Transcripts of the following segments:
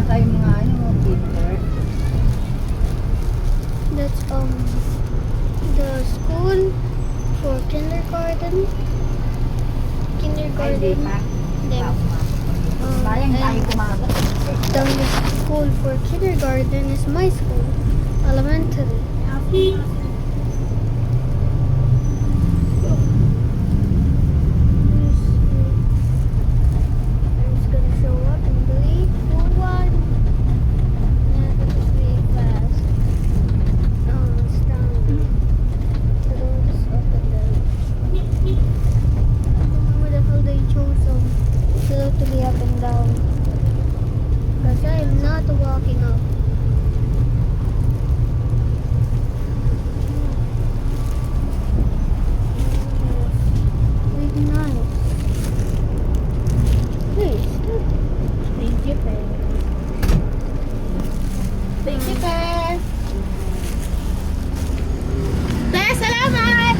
yata yung mga kinder. That's the school for kindergarten. Ay, di pa. Then, Sayang tayo and kumaga. the school for kindergarten is my school, elementary. It's gonna show up in 3, 2, 1. Yeah, this is really fast. It's down. The road is up and down. I don't know where the hell they chose the road to be up and down. Because I am not walking up. Really nice. Please. Thank you, Pe. Thank you, Pe. Pe, salamat!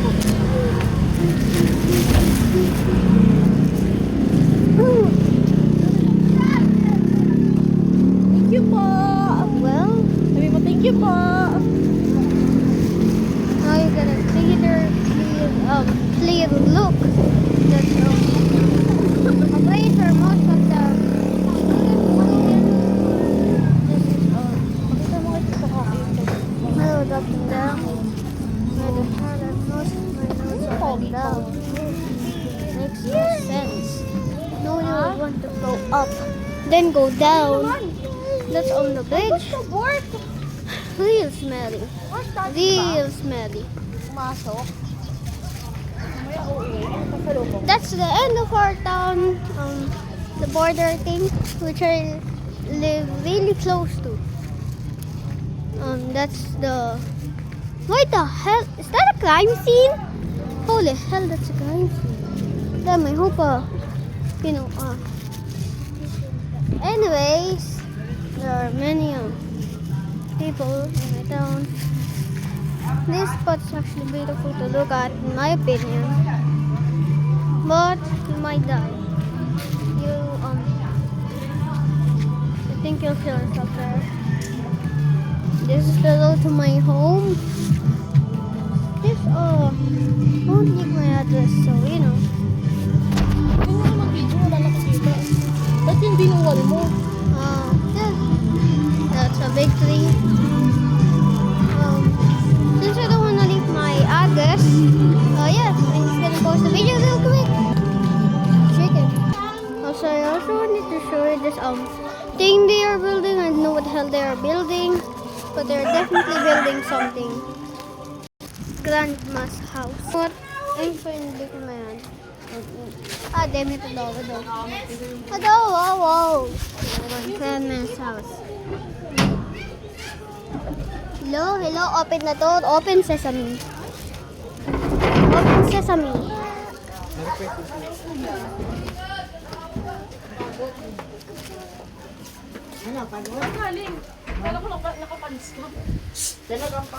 Thank you po. Well, Sabi mo, thank you po. now you're gonna clear look. That's away for most of the. This is mellow up and down. Where the heart and most of my nose up and down. Makes no sense. No, you would want to go up, then go down. That's on the bridge. Real smelly. Real smelly. Pumasok. Mamaya uuwi. Pasalubong. That's the end of our town. The border thing, which I live really close to. That's the. What the hell? Is that a crime scene? Holy hell, that's a crime scene. Damn, I hope Anyways, there are many people in my town. This spot's actually beautiful to look at, in my opinion. But you might die. I think you'll kill yourself there. This is the road to my home. Won't leak my address, so you know. Kung mo mag-video, wala na kasita. Ba't yung binuwal mo? Yeah. That's a big tree. Since I don't want to leave my address, yeah, I'm just gonna post the video real quick. Chicken. Also, I also wanted to show you this thing they are building. I don't know what the hell they are building, but they're definitely building something. Grandma's house. What? I'm trying to my hand. Damn it, Hello. Whoa. Grandma's house. Hello, open na to. Open sesame. Open sesame. Ano, pagod? Galing. Kala ko nakapalis ko.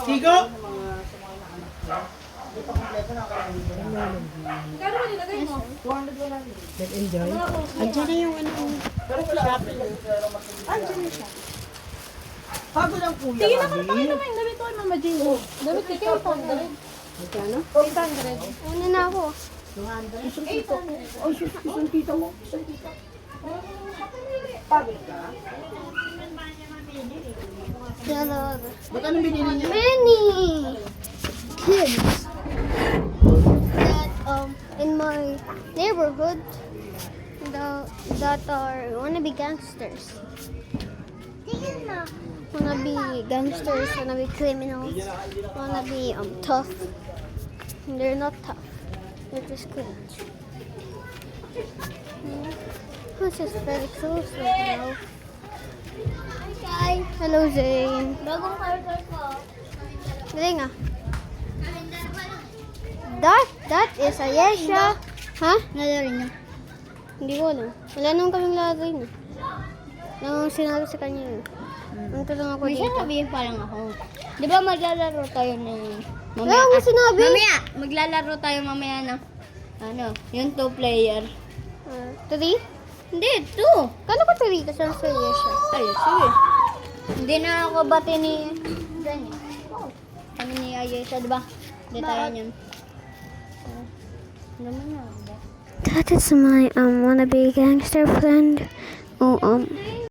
Tigo! Kano ba nilagay mo? 200 enjoy. Andiyan na yung shopping. Andiyan na siya. Bago lang po yan. Sige na, kapakita naman yung damit ko ay Mama Jean. Damit ko, 800. Magkano? 800. Una na ako. 200. Isang tito. Oh, isang tito mo. Isang tito. Pagod ka? Hello. Ba't anong binili niya? Many kids that in my neighborhood that wanna be gangsters. Wanna be gangsters, wanna be criminals, wanna be tough. They're not tough. They're just criminals. This is very close right now. Hi. Hello, Zane. Bagong character ko. Galing ah. That is a Yesha. Ha? Nalaro niya. Hindi ko alam. Wala naman kaming lagay na. Nang sinabi sa kanya yun. Ang tanong ako May dito. sasabihin pa lang ako. Di ba maglalaro tayo ng... Wala mo sinabi. Mamaya! Maglalaro tayo mamaya ng... Yung 2 player. 3? Hindi, ito. Kala ko Doritos ang seryoso. Ay, sige. Hindi na ako bati ni... Ganyan. Kami ni Ayesha, di ba? Hindi tayo niyan. Ano naman na, That is my wannabe gangster friend. Oh,